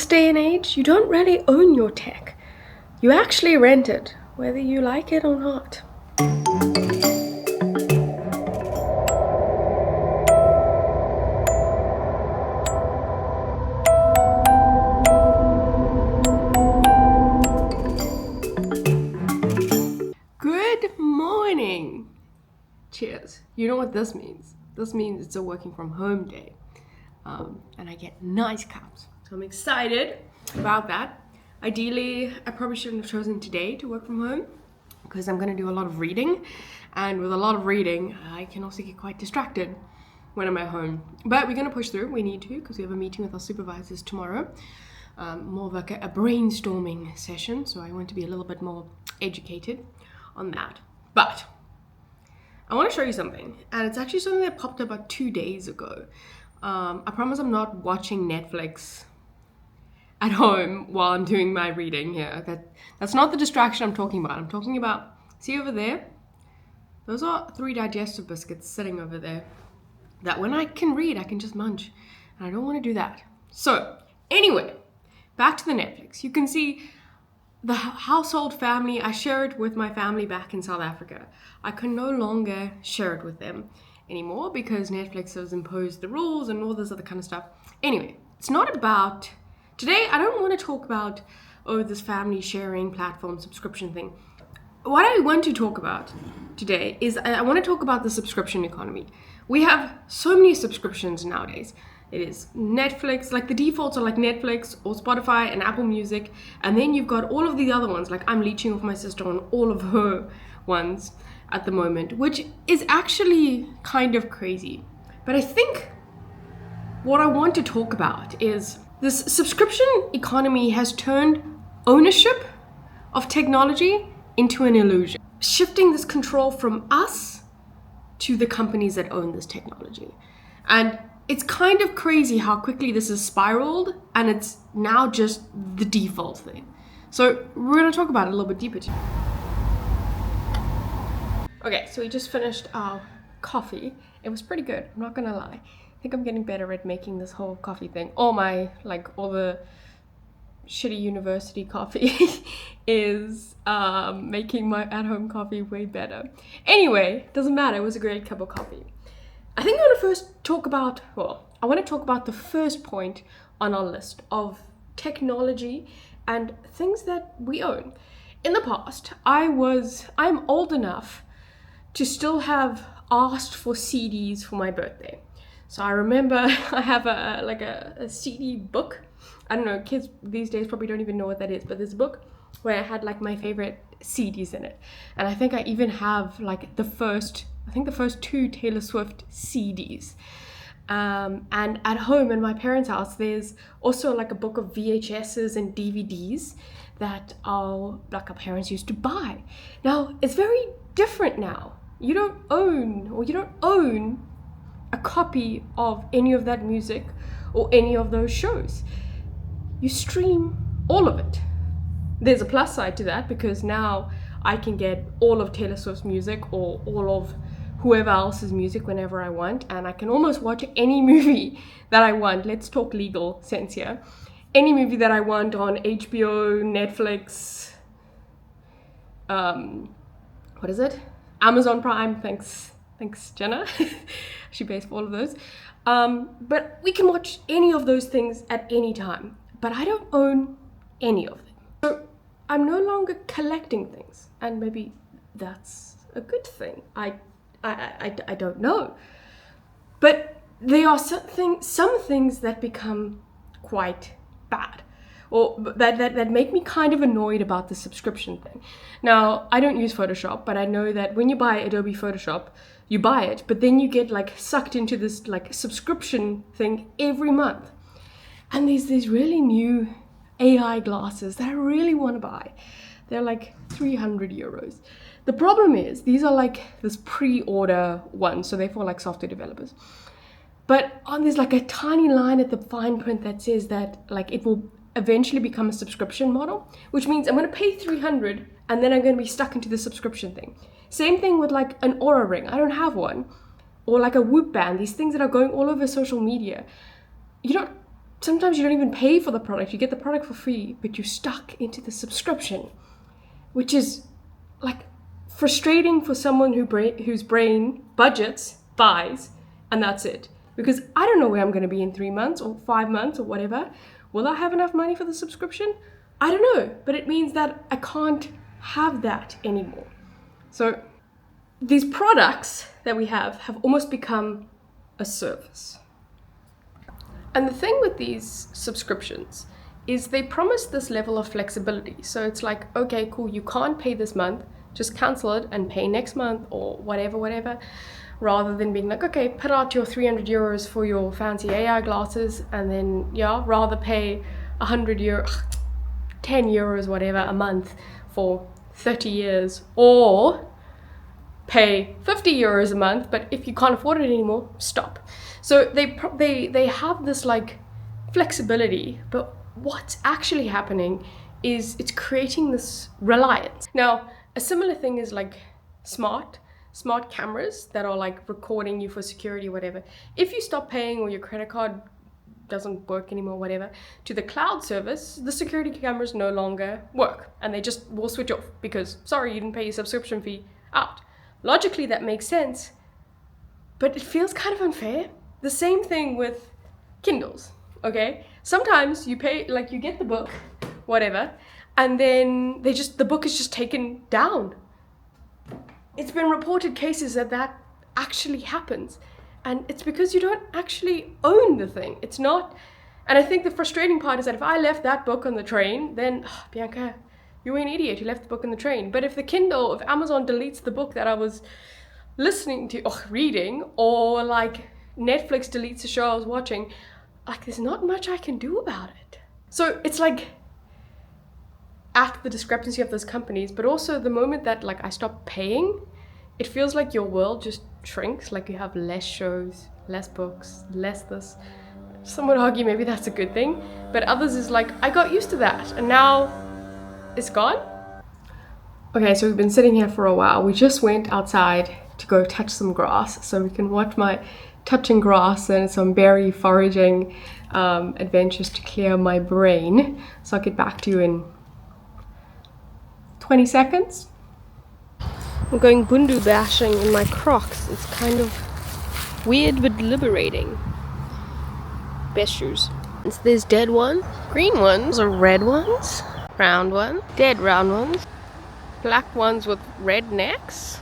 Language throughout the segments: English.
this day and age, you don't really own your tech. You actually rent it, whether you like it or not. Good morning. Cheers. You know what this means? This means it's a working from home day. And I get nice cups. So I'm excited about that. Ideally, I probably shouldn't have chosen today to work from home because I'm going to do a lot of reading. And with a lot of reading, I can also get quite distracted when I'm at home. But we're going to push through. We need to because we have a meeting with our supervisors tomorrow. More of like a brainstorming session. So I want to be a little bit more educated on that. But I want to show you something. And it's actually something that popped up about 2 days ago. I promise I'm not watching Netflix at home while I'm doing my reading here. That's not the distraction I'm talking about. I'm talking about, see over there? Those are 3 digestive biscuits sitting over there that when I can read, I can just munch. And I don't want to do that. So anyway, back to the Netflix. You can see the household family. I share it with my family back in South Africa. I can no longer share it with them anymore because Netflix has imposed the rules and all this other kind of stuff. Anyway, it's not about, today I don't want to talk about, this family sharing platform subscription thing. What I want to talk about today is I want to talk about the subscription economy. We have so many subscriptions nowadays. It is Netflix, like the defaults are like Netflix or Spotify and Apple Music. And then you've got all of the other ones, like I'm leeching off my sister on all of her ones at the moment, which is actually kind of crazy. But I think what I want to talk about is this subscription economy has turned ownership of technology into an illusion, shifting this control from us to the companies that own this technology. And it's kind of crazy how quickly this has spiraled, and it's now just the default thing. So we're going to talk about it a little bit deeper today. Okay, so we just finished our coffee. It was pretty good, I'm not gonna lie. I think I'm getting better at making this whole coffee thing. All the shitty university coffee is making my at-home coffee way better. Anyway, doesn't matter, it was a great cup of coffee. I think I want to talk about the first point on our list of technology and things that we own. In the past, I'm old enough to still have asked for CDs for my birthday. So I remember I have a CD book. I don't know, kids these days probably don't even know what that is, but this book where I had like my favorite CDs in it. And I think I even have like the first 2 Taylor Swift CDs. And at home in my parents' house, there's also like a book of VHSs and DVDs that our parents used to buy. Now, it's very different now. You don't own a copy of any of that music or any of those shows. You stream all of it. There's a plus side to that because now I can get all of Taylor Swift's music or all of whoever else's music whenever I want, and I can almost watch any movie that I want. Let's talk legal sense here. Any movie that I want on HBO, Netflix, what is it? Amazon Prime, thanks Jenna. She pays for all of those. But we can watch any of those things at any time, but I don't own any of them. So I'm no longer collecting things, and maybe that's a good thing. I don't know. But there are some things that become quite bad, or that make me kind of annoyed about the subscription thing. Now, I don't use Photoshop, but I know that when you buy Adobe Photoshop, you buy it, but then you get like sucked into this like subscription thing every month. And there's these really new AI glasses that I really want to buy. They're like 300 euros. The problem is these are like this pre-order ones, so they're for like software developers. But there's like a tiny line at the fine print that says that like it will eventually become a subscription model, which means I'm going to pay 300 and then I'm going to be stuck into the subscription thing. Same thing with like an Aura ring. I don't have one. Or like a Whoop band, these things that are going all over social media. sometimes you don't even pay for the product. You get the product for free, but you're stuck into the subscription, which is like frustrating for someone whose brain budgets, buys, and that's it. Because I don't know where I'm going to be in 3 months or 5 months or whatever. Will I have enough money for the subscription? I don't know, but it means that I can't have that anymore. So these products that we have almost become a service. And the thing with these subscriptions is they promise this level of flexibility. So it's like, okay, cool, you can't pay this month, just cancel it and pay next month or whatever, rather than being like, okay, put out your 300 euros for your fancy AI glasses and then, rather pay 100 euro, 10 euros, whatever, a month for 30 years, or pay 50 euros a month, but if you can't afford it anymore, stop. So they have this like flexibility, but what's actually happening is it's creating this reliance. Now, a similar thing is like smart cameras that are like recording you for security, whatever. If you stop paying or your credit card doesn't work anymore, whatever, to the cloud service, the security cameras no longer work and they just will switch off because, sorry, you didn't pay your subscription fee, out. Logically, that makes sense, but it feels kind of unfair. The same thing with Kindles, okay? Sometimes you pay, like you get the book, whatever, and then the book is just taken down. It's been reported cases that actually happens. And it's because you don't actually own the thing. It's not, and I think the frustrating part is that if I left that book on the train, then, Bianca, you're an idiot, you left the book on the train. But if Amazon deletes the book that I was listening to, or reading, or like Netflix deletes the show I was watching, like there's not much I can do about it. So it's like, at the discrepancy of those companies, but also the moment that like I stop paying, it feels like your world just shrinks, like you have less shows, less books, less this. Some would argue maybe that's a good thing, but others is like, I got used to that and now it's gone. Okay, so we've been sitting here for a while. We just went outside to go touch some grass so we can watch my touching grass and some berry foraging adventures to clear my brain. So I'll get back to you in 20 seconds. I'm going bundu bashing in my Crocs. It's kind of weird but liberating. Best shoes. There's dead ones, green ones, or red ones, round one, dead round ones, black ones with red necks.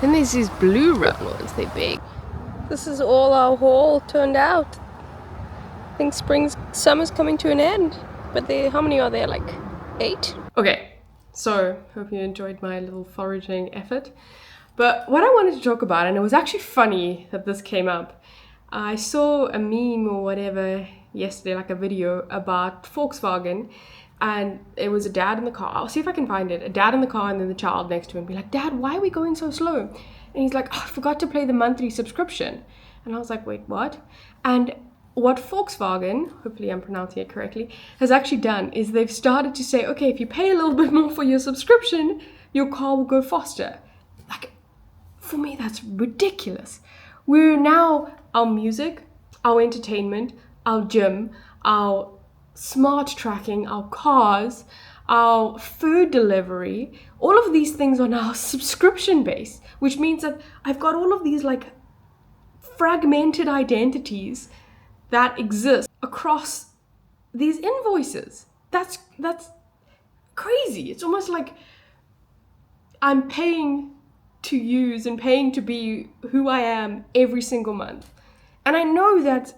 Then there's these blue round ones, they're big. This is all our haul turned out. I think summer's coming to an end. But how many are there, like 8? Okay, so hope you enjoyed my little foraging effort. But what I wanted to talk about, and it was actually funny that this came up, I saw a meme or whatever yesterday, like a video about Volkswagen, and it was a dad in the car. I'll see if I can find it. A dad in the car and then the child next to him be like, Dad, why are we going so slow? And he's like, I forgot to pay the monthly subscription. And I was like, wait, what? And what Volkswagen, hopefully I'm pronouncing it correctly, has actually done is they've started to say, okay, if you pay a little bit more for your subscription, your car will go faster. Like, for me, that's ridiculous. We're now, our music, our entertainment, our gym, our smart tracking, our cars, our food delivery, all of these things are now subscription based, which means that I've got all of these like fragmented identities that exist across these invoices. That's crazy. It's almost like I'm paying to use and paying to be who I am every single month. And I know that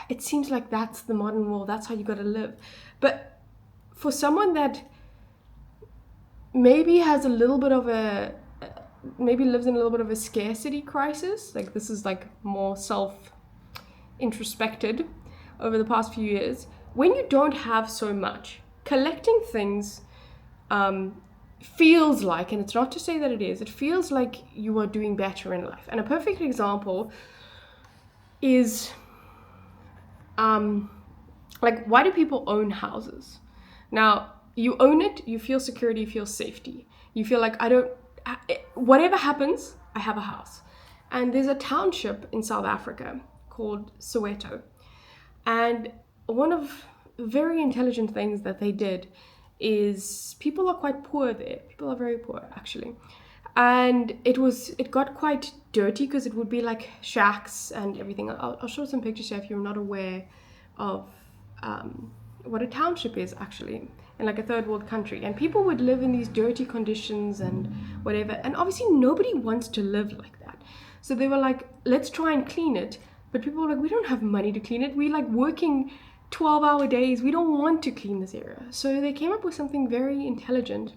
it seems like that's the modern world, that's how you gotta live. But for someone that maybe has a little bit of maybe lives in a little bit of a scarcity crisis, like this is like more self-introspected over the past few years, when you don't have so much, collecting things feels like, and it's not to say that it is, it feels like you are doing better in life. And a perfect example is like, why do people own houses? Now, you own it, you feel security, you feel safety. You feel like whatever happens, I have a house. And there's a township in South Africa called Soweto. And one of very intelligent things that they did is people are quite poor there. People are very poor actually. And it got quite dirty because it would be like shacks and everything. I'll show some pictures here if you're not aware of what a township is actually in like a third world country. And people would live in these dirty conditions and whatever. And obviously nobody wants to live like that. So they were like, let's try and clean it. But people were like, we don't have money to clean it. We like working 12-hour days. We don't want to clean this area. So they came up with something very intelligent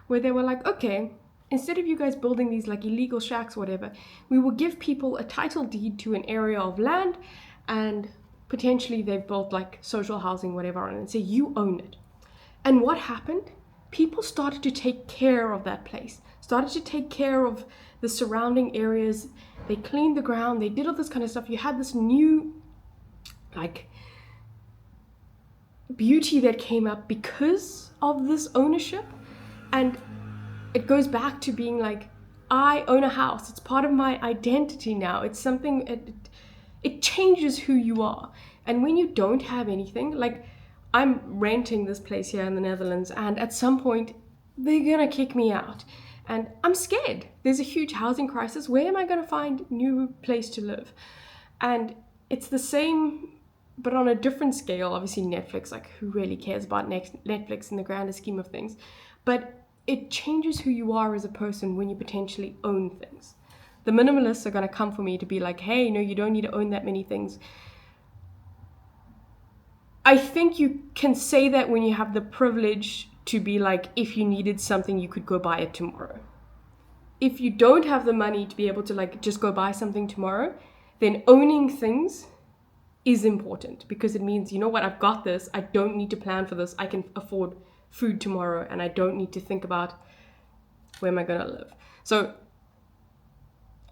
where they were like, okay, instead of you guys building these like illegal shacks or whatever, we will give people a title deed to an area of land, and potentially they've built like social housing, whatever, on it, and say you own it. And what happened? People started to take care of that place, started to take care of the surrounding areas. They cleaned the ground, they did all this kind of stuff. You had this new like beauty that came up because of this ownership. And it goes back to being like, I own a house. It's part of my identity now. It's something, it changes who you are. And when you don't have anything, like I'm renting this place here in the Netherlands, and at some point they're gonna kick me out. And I'm scared. There's a huge housing crisis. Where am I gonna find a new place to live? And it's the same, but on a different scale. Obviously Netflix, like who really cares about Netflix in the grander scheme of things? But it changes who you are as a person when you potentially own things. The minimalists are going to come for me to be like, hey, no, you don't need to own that many things. I think you can say that when you have the privilege to be like, if you needed something, you could go buy it tomorrow. If you don't have the money to be able to like just go buy something tomorrow, then owning things is important, because it means, you know what, I've got this. I don't need to plan for this. I can afford food tomorrow, and I don't need to think about where am I going to live. So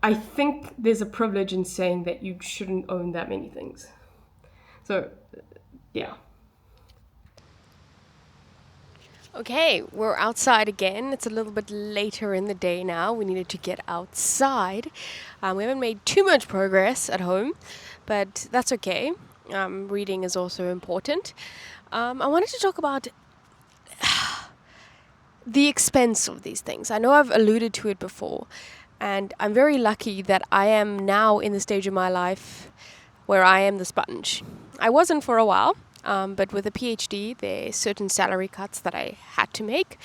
I think there's a privilege in saying that you shouldn't own that many things. So yeah. Okay, we're outside again. It's a little bit later in the day now. We needed to get outside. We haven't made too much progress at home, but that's okay. Reading is also important. I wanted to talk about the expense of these things. I know I've alluded to it before, and I'm very lucky that I am now in the stage of my life where I am the sponge. I wasn't for a while, but with a PhD, there's certain salary cuts that I had to make.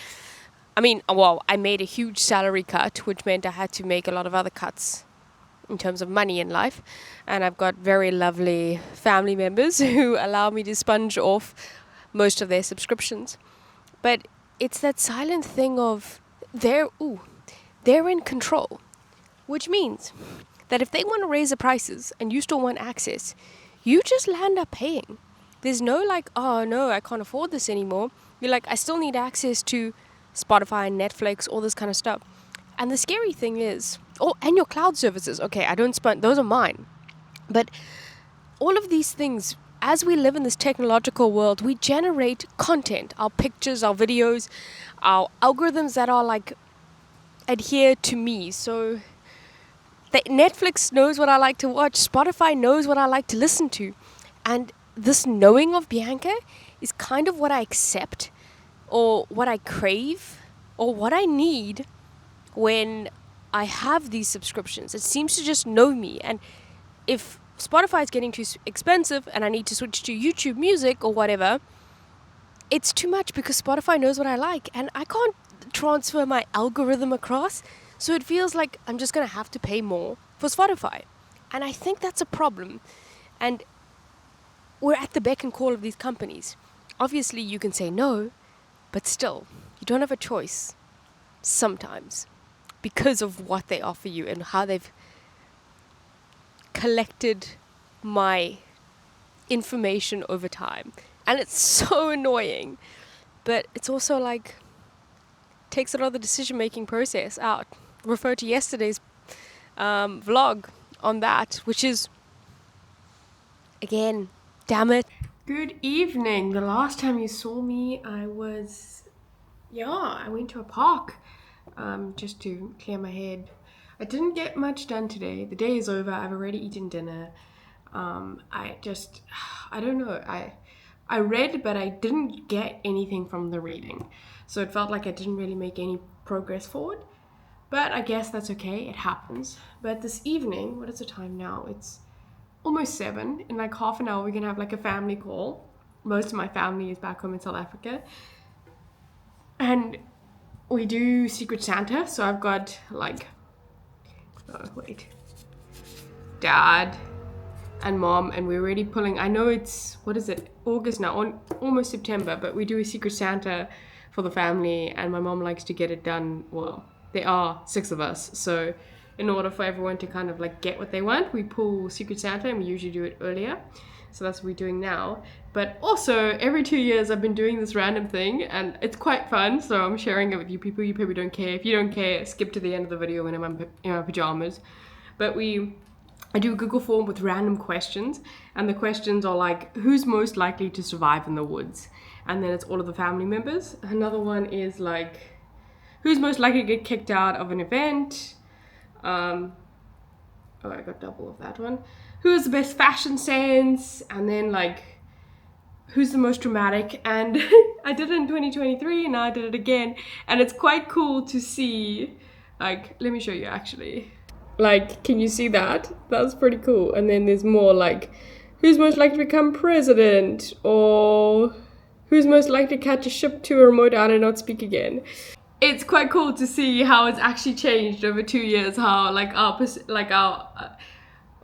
I mean, well, I made a huge salary cut, which meant I had to make a lot of other cuts in terms of money in life. And I've got very lovely family members who allow me to sponge off most of their subscriptions. But it's that silent thing of they're in control, which means that if they want to raise the prices and you still want access, you just land up paying. There's no like, oh no, I can't afford this anymore. You're like, I still need access to Spotify and Netflix, all this kind of stuff. And the scary thing is, and your cloud services. Okay, I don't spend, those are mine. But all of these things, as we live in this technological world, we generate content, our pictures, our videos, our algorithms that are like adhere to me. So Netflix knows what I like to watch, Spotify knows what I like to listen to. And this knowing of Bianca is kind of what I accept, or what I crave, or what I need when I have these subscriptions. It seems to just know me. And if Spotify is getting too expensive and I need to switch to YouTube Music or whatever, it's too much because Spotify knows what I like and I can't transfer my algorithm across. So it feels like I'm just going to have to pay more for Spotify. And I think that's a problem. And we're at the beck and call of these companies. Obviously, you can say no, but still, you don't have a choice sometimes because of what they offer you and how they've collected my information over time. And it's so annoying, but it's also like takes a lot of the decision-making process out. Refer to yesterday's vlog on that, which is, again, damn it. Good evening. The last time you saw me, I went to a park just to clear my head. I didn't get much done today. The day is over. I've already eaten dinner. I don't know. I read, but I didn't get anything from the reading. So it felt like I didn't really make any progress forward. But I guess that's okay, it happens. But this evening, what is the time now? It's almost 7. In like half an hour, we're gonna have like a family call. Most of my family is back home in South Africa. And we do Secret Santa. So I've got like, oh wait, Dad and Mom, and we're already pulling, I know it's, what is it, August now, almost September, but we do a Secret Santa for the family, and my mom likes to get it done. Well, there are 6 of us, so in order for everyone to kind of like get what they want, we pull Secret Santa, and we usually do it earlier. So that's what we're doing now. But also, every 2 years I've been doing this random thing, and it's quite fun, so I'm sharing it with you people. You probably don't care. If you don't care, skip to the end of the video when I'm in my pajamas. But I do a Google form with random questions, and the questions are like, who's most likely to survive in the woods? And then it's all of the family members. Another one is like, who's most likely to get kicked out of an event? Oh, I got double of that one. Who has the best fashion sense? And then like, who's the most dramatic? And I did it in 2023, and now I did it again. And it's quite cool to see, like, let me show you actually. Like, can you see that? That's pretty cool. And then there's more like, who's most likely to become president? Or who's most likely to catch a ship to a remote island and not speak again? It's quite cool to see how it's actually changed over 2 years, how like our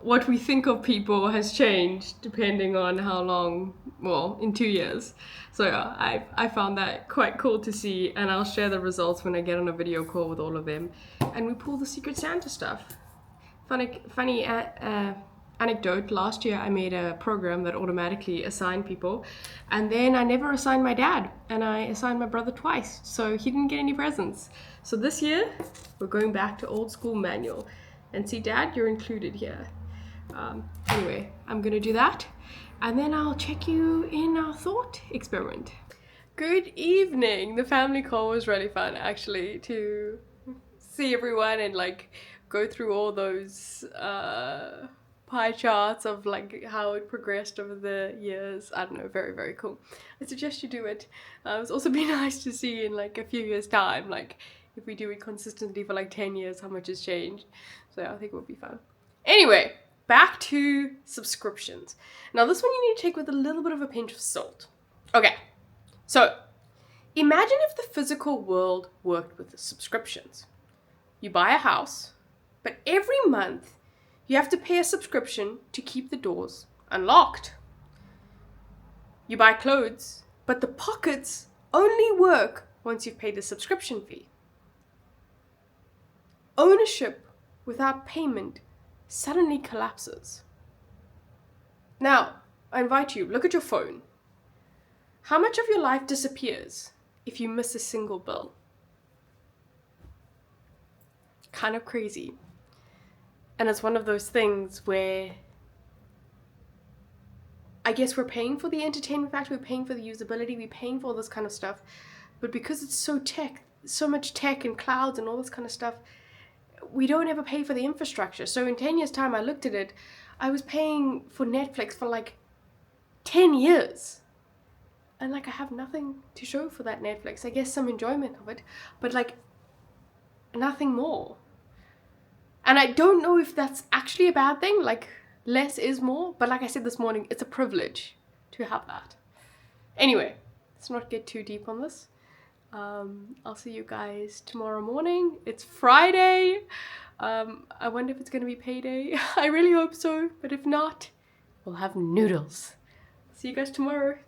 what we think of people has changed depending on how long, well, in 2 years. So yeah, I found that quite cool to see, and I'll share the results when I get on a video call with all of them. And we pull the Secret Santa stuff. Funny anecdote, last year I made a program that automatically assigned people, and then I never assigned my dad, and I assigned my brother twice, so he didn't get any presents. So this year, we're going back to old school manual. And see, Dad, you're included here. Anyway, I'm gonna do that, and then I'll check you in our thought experiment. Good evening. The family call was really fun, actually, to see everyone and like go through all those pie charts of like how it progressed over the years. I don't know, very, very cool. I suggest you do it. It's also be nice to see in like a few years time, like if we do it consistently for like 10 years, how much has changed. So I think it would be fun. Anyway, back to subscriptions. Now this one you need to take with a little bit of a pinch of salt. Okay, so imagine if the physical world worked with the subscriptions. You buy a house, but every month you have to pay a subscription to keep the doors unlocked. You buy clothes, but the pockets only work once you've paid the subscription fee. Ownership without payment suddenly collapses. Now, I invite you, look at your phone. How much of your life disappears if you miss a single bill? Kind of crazy. And it's one of those things where I guess we're paying for the entertainment factor, we're paying for the usability, we're paying for all this kind of stuff. But because it's so much tech and clouds and all this kind of stuff, we don't ever pay for the infrastructure. So in 10 years' time, I looked at it, I was paying for Netflix for like 10 years. And like I have nothing to show for that Netflix. I guess some enjoyment of it, but like nothing more. And I don't know if that's actually a bad thing, like less is more, but like I said this morning, it's a privilege to have that. Anyway, let's not get too deep on this. I'll see you guys tomorrow morning. It's Friday. I wonder if it's gonna be payday. I really hope so, but if not, we'll have noodles. See you guys tomorrow.